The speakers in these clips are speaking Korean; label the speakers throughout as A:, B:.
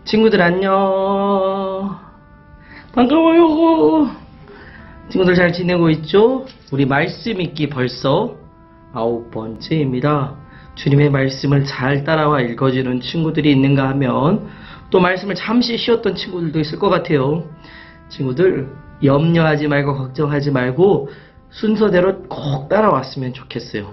A: 친구들 안녕. 반가워요. 친구들 잘 지내고 있죠? 우리 말씀 읽기 벌써 9번째입니다. 주님의 말씀을 잘 따라와 읽어주는 친구들이 있는가 하면 또 말씀을 잠시 쉬었던 친구들도 있을 것 같아요. 친구들 염려하지 말고 걱정하지 말고 순서대로 꼭 따라왔으면 좋겠어요.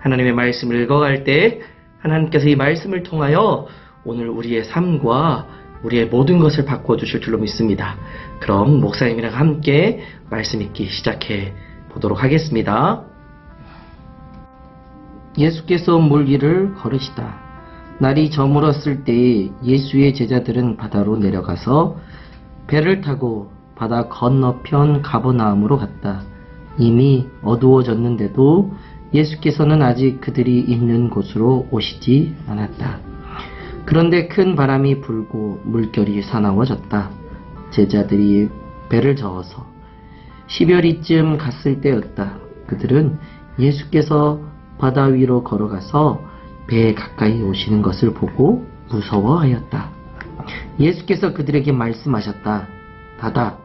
A: 하나님의 말씀을 읽어갈 때 하나님께서 이 말씀을 통하여 오늘 우리의 삶과 우리의 모든 것을 바꿔주실 줄로 믿습니다. 그럼 목사님이랑 함께 말씀 읽기 시작해 보도록 하겠습니다. 예수께서 물 위를 걸으시다. 날이 저물었을 때에 예수의 제자들은 바다로 내려가서 배를 타고 바다 건너편 가버나움으로 갔다. 이미 어두워졌는데도 예수께서는 아직 그들이 있는 곳으로 오시지 않았다. 그런데 큰 바람이 불고 물결이 사나워졌다. 제자들이 배를 저어서 10여리쯤 갔을 때였다. 그들은 예수께서 바다 위로 걸어가서 배에 가까이 오시는 것을 보고 무서워하였다. 예수께서 그들에게 말씀하셨다. 바다,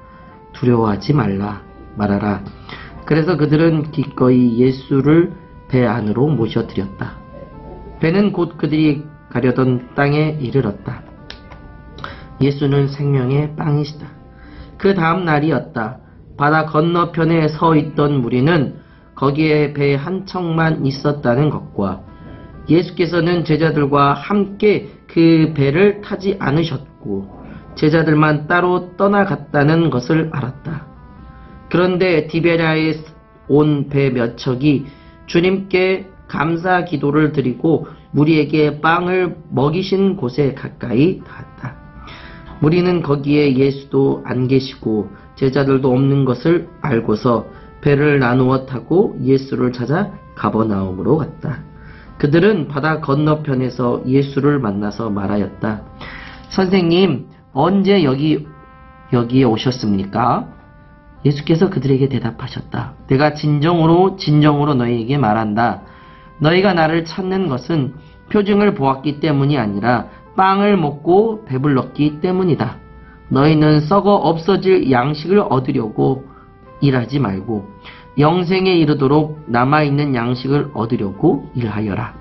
A: 두려워하지 말아라. 그래서 그들은 기꺼이 예수를 배 안으로 모셔들였다. 배는 곧 그들이 가려던 땅에 이르렀다. 예수는 생명의 빵이시다. 그 다음 날이었다. 바다 건너편에 서 있던 무리는 거기에 배 한 척만 있었다는 것과 예수께서는 제자들과 함께 그 배를 타지 않으셨고 제자들만 따로 떠나갔다는 것을 알았다. 그런데 디베랴에 온 배 몇 척이 주님께 감사 기도를 드리고 무리에게 빵을 먹이신 곳에 가까이 닿았다. 무리는 거기에 예수도 안 계시고 제자들도 없는 것을 알고서 배를 나누어 타고 예수를 찾아 가버나움으로 갔다. 그들은 바다 건너편에서 예수를 만나서 말하였다. 선생님, 언제 여기에 오셨습니까? 예수께서 그들에게 대답하셨다. 내가 진정으로 너희에게 말한다. 너희가 나를 찾는 것은 표징을 보았기 때문이 아니라 빵을 먹고 배불렀기 때문이다. 너희는 썩어 없어질 양식을 얻으려고 일하지 말고 영생에 이르도록 남아있는 양식을 얻으려고 일하여라.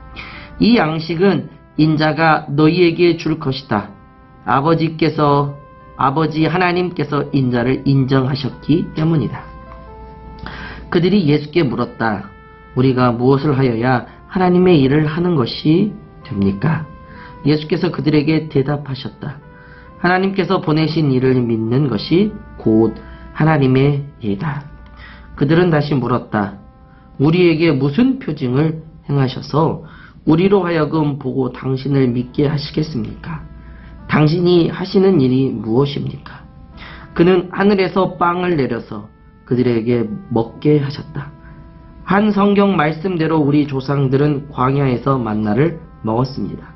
A: 이 양식은 인자가 너희에게 줄 것이다. 아버지 하나님께서 인자를 인정하셨기 때문이다. 그들이 예수께 물었다. 우리가 무엇을 하여야 하나님의 일을 하는 것이 됩니까? 예수께서 그들에게 대답하셨다. 하나님께서 보내신 일을 믿는 것이 곧 하나님의 일이다. 그들은 다시 물었다. 우리에게 무슨 표징을 행하셔서 우리로 하여금 보고 당신을 믿게 하시겠습니까? 당신이 하시는 일이 무엇입니까? 그는 하늘에서 빵을 내려서 그들에게 먹게 하셨다. 한 성경 말씀대로 우리 조상들은 광야에서 만나를 먹었습니다.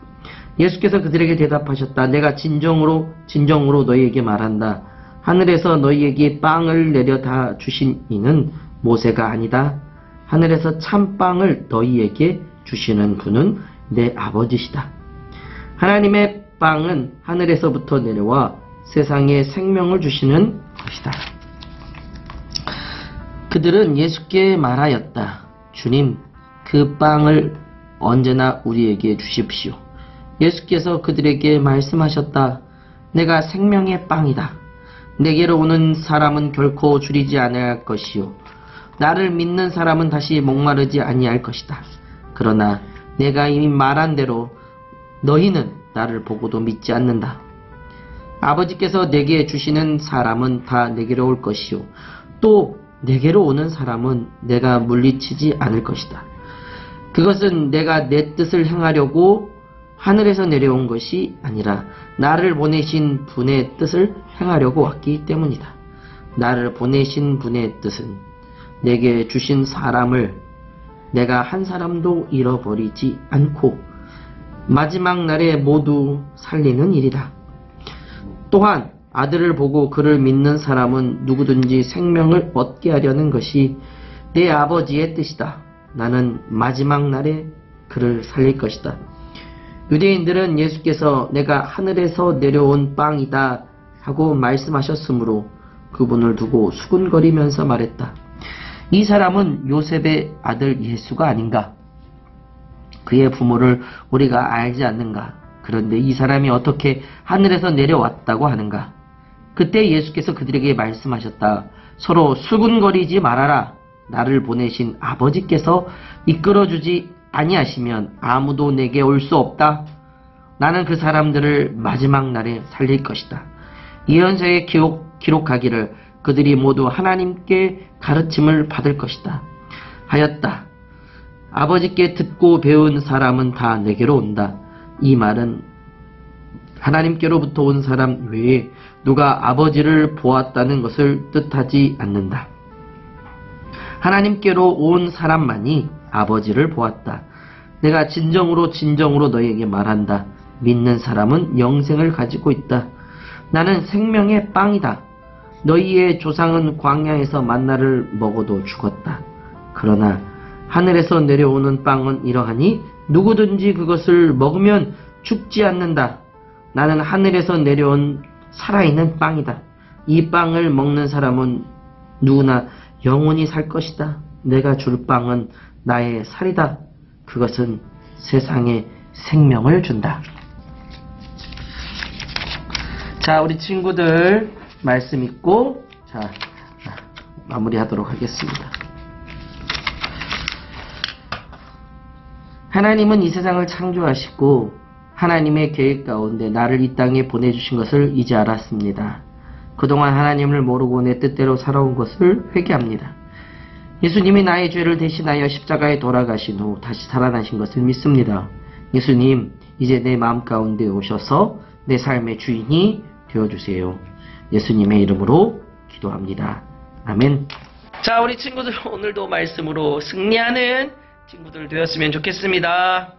A: 예수께서 그들에게 대답하셨다. 내가 진정으로 너희에게 말한다. 하늘에서 너희에게 빵을 내려다 주신 이는 모세가 아니다. 하늘에서 참빵을 너희에게 주시는 분은 내 아버지시다. 하나님의 빵은 하늘에서부터 내려와 세상에 생명을 주시는 것이다. 그들은 예수께 말하였다. 주님, 그 빵을 언제나 우리에게 주십시오. 예수께서 그들에게 말씀하셨다. 내가 생명의 빵이다. 내게로 오는 사람은 결코 줄이지 아니할 것이요 나를 믿는 사람은 다시 목마르지 아니할 것이다. 그러나 내가 이미 말한 대로 너희는 나를 보고도 믿지 않는다. 아버지께서 내게 주시는 사람은 다 내게로 올 것이요 또 내게로 오는 사람은 내가 물리치지 않을 것이다. 그것은 내가 내 뜻을 행하려고 하늘에서 내려온 것이 아니라 나를 보내신 분의 뜻을 행하려고 왔기 때문이다. 나를 보내신 분의 뜻은 내게 주신 사람을 내가 한 사람도 잃어버리지 않고 마지막 날에 모두 살리는 일이다. 또한 아들을 보고 그를 믿는 사람은 누구든지 생명을 얻게 하려는 것이 내 아버지의 뜻이다. 나는 마지막 날에 그를 살릴 것이다. 유대인들은 예수께서 내가 하늘에서 내려온 빵이다 하고 말씀하셨으므로 그분을 두고 수군거리면서 말했다. 이 사람은 요셉의 아들 예수가 아닌가? 그의 부모를 우리가 알지 않는가? 그런데 이 사람이 어떻게 하늘에서 내려왔다고 하는가? 그때 예수께서 그들에게 말씀하셨다. 서로 수군거리지 말아라. 나를 보내신 아버지께서 이끌어주지 아니하시면 아무도 내게 올 수 없다. 나는 그 사람들을 마지막 날에 살릴 것이다. 예언서에 기록하기를 그들이 모두 하나님께 가르침을 받을 것이다 하였다. 아버지께 듣고 배운 사람은 다 내게로 온다. 이 말은 하나님께로부터 온 사람 외에 누가 아버지를 보았다는 것을 뜻하지 않는다. 하나님께로 온 사람만이 아버지를 보았다. 내가 진정으로 너희에게 말한다. 믿는 사람은 영생을 가지고 있다. 나는 생명의 빵이다. 너희의 조상은 광야에서 만나를 먹어도 죽었다. 그러나 하늘에서 내려오는 빵은 이러하니 누구든지 그것을 먹으면 죽지 않는다. 나는 하늘에서 내려온 살아있는 빵이다. 이 빵을 먹는 사람은 누구나 영원히 살 것이다. 내가 줄 빵은 나의 살이다. 그것은 세상에 생명을 준다. 자, 우리 친구들 말씀 읽고 자 마무리하도록 하겠습니다. 하나님은 이 세상을 창조하시고 하나님의 계획 가운데 나를 이 땅에 보내주신 것을 이제 알았습니다. 그동안 하나님을 모르고 내 뜻대로 살아온 것을 회개합니다. 예수님이 나의 죄를 대신하여 십자가에 돌아가신 후 다시 살아나신 것을 믿습니다. 예수님, 이제 내 마음 가운데 오셔서 내 삶의 주인이 되어주세요. 예수님의 이름으로 기도합니다. 아멘. 자, 우리 친구들 오늘도 말씀으로 승리하는 친구들 되었으면 좋겠습니다.